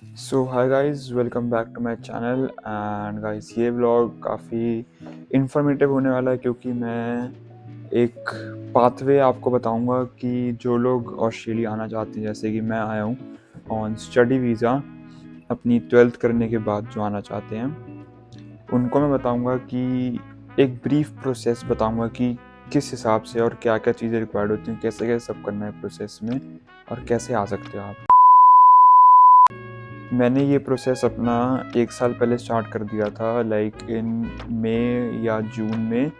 So hi guys, welcome back to my channel. And guys, ये vlog काफ़ी informative होने वाला है क्योंकि मैं एक पाथवे आपको बताऊंगा कि जो लोग ऑस्ट्रेलिया आना चाहते हैं, जैसे कि मैं आया हूँ ऑन स्टडी वीज़ा अपनी 12th करने के बाद, जो आना चाहते हैं उनको मैं बताऊंगा कि एक ब्रीफ प्रोसेस बताऊंगा कि किस हिसाब से और क्या क्या चीज़ें रिक्वायर्ड होती हैं, कैसे कैसे सब करना है प्रोसेस में और कैसे आ सकते हो आप। मैंने ये प्रोसेस अपना 1 साल पहले स्टार्ट कर दिया था, लाइक इन मई या जून में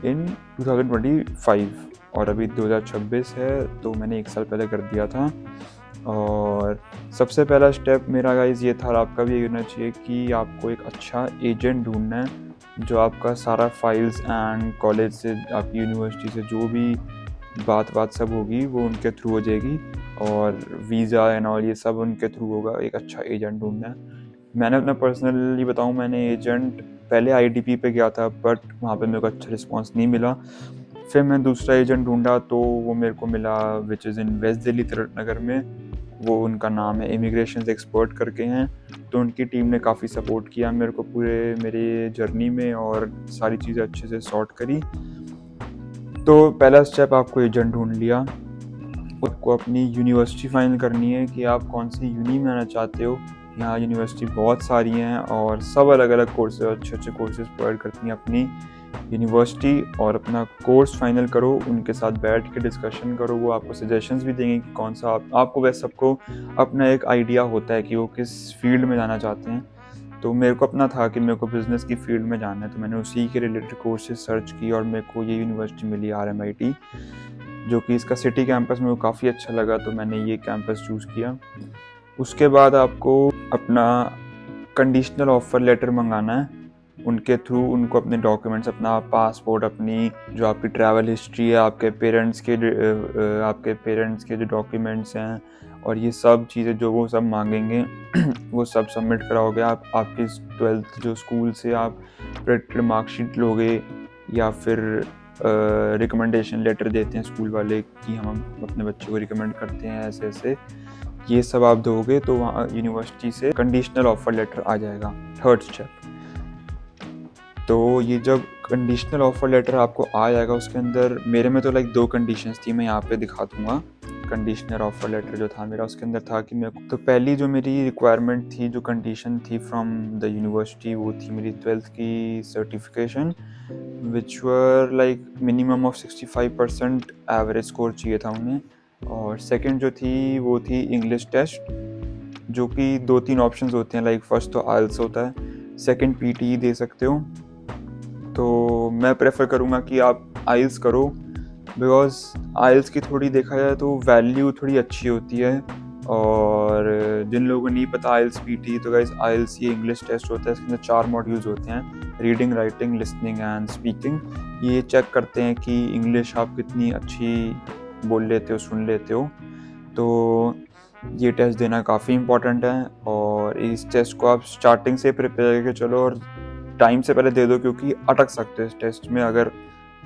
इन 2025, और अभी 2026 है, तो मैंने 1 साल पहले कर दिया था। और सबसे पहला स्टेप मेरा गाइस ये था, और आपका भी ये होना चाहिए कि आपको एक अच्छा एजेंट ढूंढना है जो आपका सारा फाइल्स एंड कॉलेज से, आपकी यूनिवर्सिटी से जो भी बात सब होगी वो उनके थ्रू हो जाएगी, और वीज़ा एंड ऑल ये सब उनके थ्रू होगा। एक अच्छा एजेंट ढूंढना है। मैंने अपना पर्सनली बताऊं, मैंने एजेंट पहले आईडीपी पे गया था, बट वहाँ पे मेरे को अच्छा रिस्पांस नहीं मिला। फिर मैं दूसरा एजेंट ढूंढा तो वो मेरे को मिला, which is in West Delhi तिरट नगर में। वो उनका नाम है इमिग्रेशन एक्सपर्ट करके हैं। तो उनकी टीम ने काफ़ी सपोर्ट किया मेरे को पूरे मेरे जर्नी में, और सारी चीज़ें अच्छे से सॉर्ट करी। तो पहला स्टेप, आपको एजेंट ढूंढ लिया। आपको अपनी यूनिवर्सिटी फाइनल करनी है कि आप कौन सी यूनी में आना चाहते हो। यहाँ यूनिवर्सिटी बहुत सारी हैं और सब अलग अलग कोर्सेज, अच्छे अच्छे कोर्सेज प्रोवाइड करती हैं अपनी यूनिवर्सिटी। और अपना कोर्स फाइनल करो, उनके साथ बैठ के डिस्कशन करो, वो आपको सजेशंस भी देंगे कि कौन सा आपको वैसे सबको अपना एक आइडिया होता है कि वो किस फील्ड में जाना चाहते हैं। तो मेरे को अपना था कि मेरे को बिज़नेस की फील्ड में जाना है, तो मैंने उसी के रिलेटेड कोर्सेज सर्च की और मेरे को ये यूनिवर्सिटी मिली RMIT, जो कि इसका सिटी कैंपस मेरे को काफ़ी अच्छा लगा, तो मैंने ये कैंपस चूज़ किया। उसके बाद आपको अपना कंडीशनल ऑफर लेटर मंगाना है उनके थ्रू। उनको अपने डॉक्यूमेंट्स, अपना पासपोर्ट, अपनी जो आपकी ट्रैवल हिस्ट्री है, आपके पेरेंट्स के जो डॉक्यूमेंट्स हैं, और ये सब चीज़ें जो वो सब मांगेंगे वो सब सबमिट कराओगे आप। आपकी 12th जो स्कूल से आप प्रेडिक्टेड मार्कशीट लोगे, या फिर रिकमेंडेशन लेटर देते हैं स्कूल वाले कि हम अपने बच्चे को रिकमेंड करते हैं ऐसे ऐसे, ये सब आप दोगे तो वहाँ यूनिवर्सिटी से कंडीशनल ऑफर लेटर आ जाएगा। थर्ड स्टेप, तो ये जब कंडीशनल ऑफर लेटर आपको आ जाएगा, उसके अंदर मेरे में तो लाइक 2 कंडीशंस थी, मैं यहाँ पे दिखा दूंगा। कंडीशनल ऑफर लेटर जो था मेरा, उसके अंदर था कि मेरे को, तो पहली जो मेरी रिक्वायरमेंट थी, जो कंडीशन थी फ्रॉम द यूनिवर्सिटी, वो थी मेरी 12th की certification, which were like minimum of 65% average score चाहिए था उन्हें। और सेकंड जो थी वो थी इंग्लिश टेस्ट, जो कि 2-3 ऑप्शंस होते हैं, लाइक फर्स्ट तो आइल्स होता है, सेकंड PTE दे सकते हो। तो मैं प्रेफर करूँगा कि आप आइल्स करो, बिकॉज आइल्स की थोड़ी देखा जाए तो वैल्यू थोड़ी अच्छी होती है। और जिन लोगों को नहीं पता आइल्स PTE, तो गाइस आइल्स ये इंग्लिश टेस्ट होता है, इसके अंदर 4 मॉड्यूल्स होते हैं, reading, writing, listening and speaking. ये चेक करते हैं कि इंग्लिश आप कितनी अच्छी बोल लेते हो, सुन लेते हो। तो ये टेस्ट देना काफ़ी इम्पोर्टेंट है, और इस टेस्ट को आप स्टार्टिंग से प्रिपेयर करके चलो, और टाइम से पहले दे दो, क्योंकि अटक सकते हो इस टेस्ट में अगर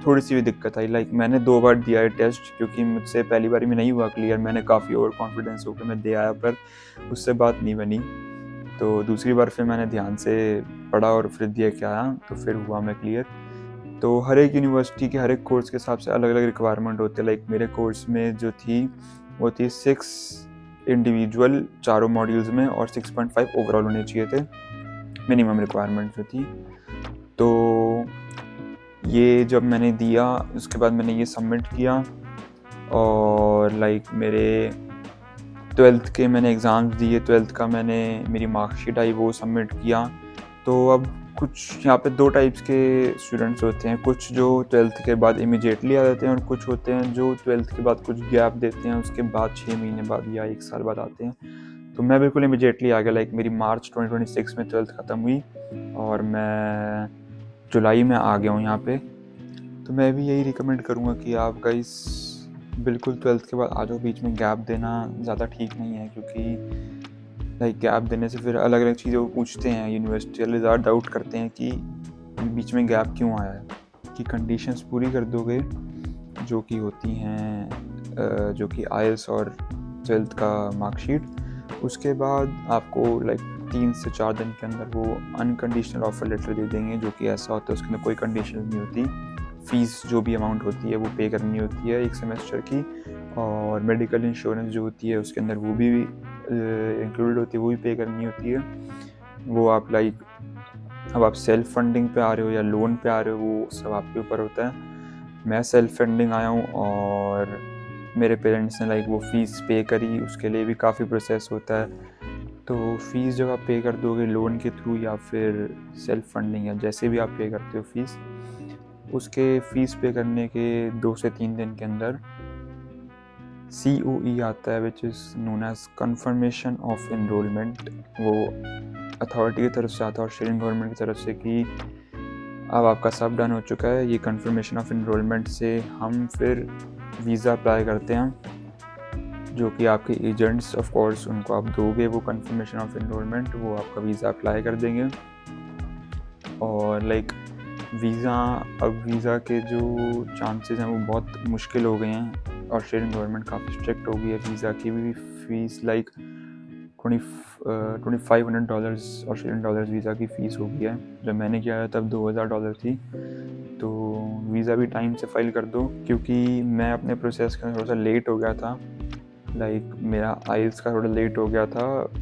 थोड़ी सी भी दिक्कत आई। लाइक मैंने 2 बार दिया है टेस्ट, क्योंकि मुझसे पहली बार में नहीं हुआ क्लियर, मैंने काफ़ी ओवर कॉन्फिडेंस होकर मैं दे आया, पर उससे बात नहीं बनी। तो दूसरी बार फिर मैंने ध्यान से पढ़ा और फिर दिया के आया, तो फिर हुआ मैं क्लियर। तो हर एक यूनिवर्सिटी के हर एक कोर्स के हिसाब से अलग अलग रिक्वायरमेंट होती है। लाइक मेरे कोर्स में जो थी वो थी 6 इंडिविजुअल चारों मॉड्यूल्स में, और 6.5 ओवरऑल होने चाहिए थे मिनिमम रिक्वायरमेंट जो थी। तो ये जब मैंने दिया, उसके बाद मैंने ये सबमिट किया, और लाइक मेरे 12th के मैंने एग्ज़ाम्स दिए, 12th का मैंने, मेरी मार्कशीट आई, वो सबमिट किया। तो अब कुछ यहाँ पे 2 टाइप्स के स्टूडेंट्स होते हैं, कुछ जो 12th के बाद इमीडिएटली आ जाते हैं, और कुछ होते हैं जो 12th के बाद कुछ गैप देते हैं, उसके बाद 6 महीने बाद या 1 साल बाद आते हैं। तो मैं बिल्कुल इमीडिएटली आ गया, लाइक मेरी मार्च 2026 में 12th ख़त्म हुई, और मैं जुलाई में आ गया हूँ यहाँ पे। तो मैं भी यही रिकमेंड करूँगा कि आप गाइस बिल्कुल 12th के बाद आ जाओ। बीच में गैप देना ज़्यादा ठीक नहीं है, क्योंकि लाइक गैप देने से फिर अलग अलग चीज़ें वो पूछते हैं, यूनिवर्सिटी वाले ज़्यादा डाउट करते हैं कि बीच में गैप क्यों आया है। कि कंडीशंस पूरी कर दोगे जो कि होती हैं, जो कि आइल्स और 12th का मार्कशीट, उसके बाद आपको लाइक 3 से 4 दिन के अंदर वो अनकंडीशनल ऑफ़र लेटर दे देंगे, जो कि ऐसा होता है उसके अंदर कोई कंडीशन नहीं होती। फ़ीस जो भी अमाउंट होती है वो पे करनी होती है 1 सेमेस्टर की, और मेडिकल इंश्योरेंस जो होती है उसके अंदर वो भी इंक्लूडेड होती है, वो भी पे करनी होती है। वो आप लाइक अब आप सेल्फ फंडिंग पे आ रहे हो या लोन पे आ रहे हो, वो सब आपके ऊपर होता है। मैं सेल्फ फंडिंग आया हूँ और मेरे पेरेंट्स ने लाइक वो फ़ीस पे करी, उसके लिए भी काफ़ी प्रोसेस होता है। तो फ़ीस जब आप पे कर दोगे लोन के थ्रू या फिर सेल्फ फंडिंग या जैसे भी आप पे करते हो फ़ीस, उसके फ़ीस पे करने के 2 से 3 दिन के अंदर COE आता है, which is known as confirmation of enrolment. वो अथॉरिटी की तरफ से आता है, ऑस्ट्रेलियन गवर्नमेंट की तरफ से, कि अब आपका सब डन हो चुका है। ये कन्फर्मेशन ऑफ एनरोलमेंट से हम फिर वीज़ा अप्लाई करते हैं, जो कि आपके एजेंट्स ऑफ कोर्स उनको आप दोगे वो कन्फर्मेशन ऑफ एनरोलमेंट, वो आपका वीज़ा अप्लाई कर देंगे। और लाइक वीज़ा के जो चांसेस हैं वो बहुत मुश्किल हो गए हैं। ऑस्ट्रेलियन गवर्नमेंट काफ़ी स्ट्रिक्ट हो गई है। वीज़ा की भी fees like $2,500 Australian dollars visa की फ़ीस हो गई है। जब मैंने किया था तब $2,000 थी। तो वीज़ा भी टाइम से फाइल कर दो, क्योंकि मैं अपने प्रोसेस के अंदर थोड़ा सा लेट हो गया था। लाइक मेरा आइल्स का थोड़ा लेट हो गया था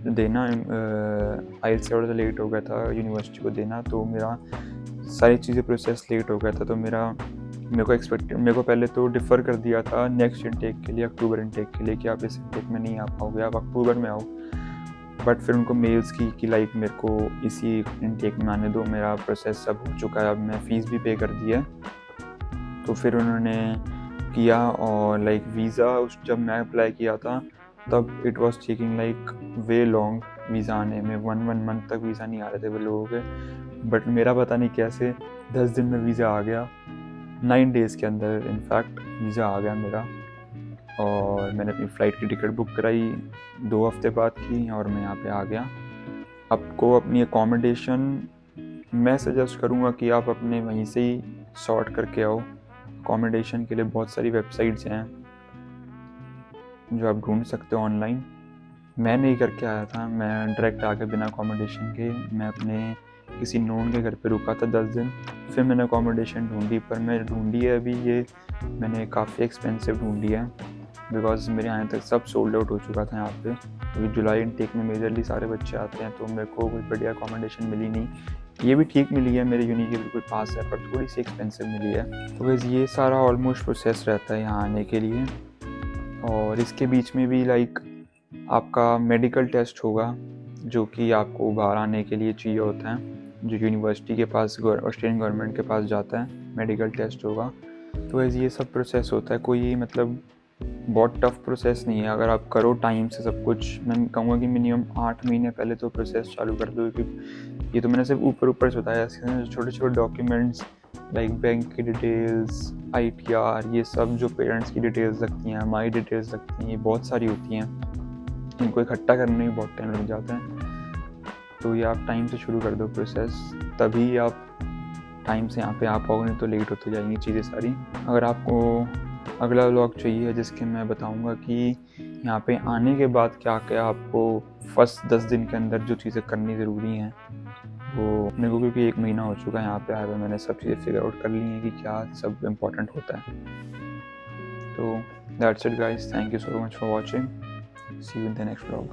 देना, आइल्स थोड़ा सा लेट हो गया था यूनिवर्सिटी को देना, तो मेरा सारी चीज़ें प्रोसेस लेट हो गया था। तो मेरे को पहले तो डिफ़र कर दिया था नेक्स्ट इनटेक के लिए, अक्टूबर इनटेक के लिए, कि आप इस इनटेक में नहीं आ पाओगे, आप अक्टूबर में आओ। बट फिर उनको मेल्स की लाइक मेरे को इसी इनटेक में आने दो, मेरा प्रोसेस सब हो चुका है, अब मैं फ़ीस भी पे कर दी है। तो फिर उन्होंने किया, और लाइक वीज़ा जब मैं अप्लाई किया था तब it was taking like way long visa आने में। 1 मंथ तक वीज़ा नहीं आ रहे थे वो लोगों के। बट मेरा पता नहीं कैसे 10 दिन में वीज़ा आ गया, 9 डेज़ के अंदर इनफैक्ट वीज़ा आ गया मेरा। और मैंने अपनी फ़्लाइट की टिकट बुक कराई 2 हफ्ते बाद की, और मैं यहाँ पे आ गया। आपको अपनी अकोमोडेशन मैं सजेस्ट करूँगा कि आप अपने वहीं से ही सॉर्ट करके आओ। अकोमोडेशन के लिए बहुत सारी वेबसाइट्स हैं जो आप ढूंढ सकते हो ऑनलाइन। मैं नहीं करके आया था, मैं डायरेक्ट आके बिना अकोमोडेशन के मैं अपने किसी नोन के घर पे रुका था 10 दिन। फिर मैंने अकोमोडेशन ढूंढी, पर मैं ढूंढी है अभी ये मैंने काफ़ी एक्सपेंसिव ढूंढी है, बिकॉज़ मेरे आने तक सब सोल्ड आउट हो चुका था यहाँ पे। क्योंकि जुलाई इनटेक में मेजरली सारे बच्चे आते हैं, तो मेरे को कोई बढ़िया अकोमोडेशन मिली नहीं। ये भी ठीक मिली है, मेरे यूनी के बिल्कुल पास है, पर थोड़ी सी एक्सपेंसिव मिली है। तो बस ये सारा ऑलमोस्ट प्रोसेस रहता है यहाँ आने के लिए। और इसके बीच में भी लाइक आपका मेडिकल टेस्ट होगा, जो कि आपको बाहर आने के लिए चाहिए होता है, जो यूनिवर्सिटी के पास ऑस्ट्रेलियन गवर्नमेंट के पास जाता है, मेडिकल टेस्ट होगा। तो वैसे ये सब प्रोसेस होता है, कोई मतलब बहुत टफ प्रोसेस नहीं है। अगर आप करो टाइम से सब कुछ, मैं कहूँगा कि मिनिमम 8 महीने पहले तो प्रोसेस चालू कर दो, क्योंकि ये तो मैंने सिर्फ ऊपर से बताया। इसके छोटे छोटे डॉक्यूमेंट्स लाइक बैंक की डिटेल्स, ITR, ये सब जो पेरेंट्स की डिटेल्स लगती हैं, माई डिटेल्स लगती हैं, ये बहुत सारी होती हैं। इनको इकट्ठा करने में बहुत टाइम लग जाता है। तो ये आप टाइम से शुरू कर दो प्रोसेस, तभी आप टाइम से यहाँ पे आ पाओगे, नहीं तो लेट होती जाएंगी चीज़ें सारी। अगर आपको अगला व्लॉग चाहिए जिसके मैं बताऊँगा कि यहाँ पे आने के बाद क्या क्या आपको फर्स्ट 10 दिन के अंदर जो चीज़ें करनी ज़रूरी हैं, वो मेरे को क्योंकि 1 महीना हो चुका है यहाँ पे आए हुए, मैंने सब चीज़ें फिगर आउट कर ली हैं कि क्या सब इम्पोर्टेंट होता है। तो that's it guys, thank you so much for watching, see you in the next vlog.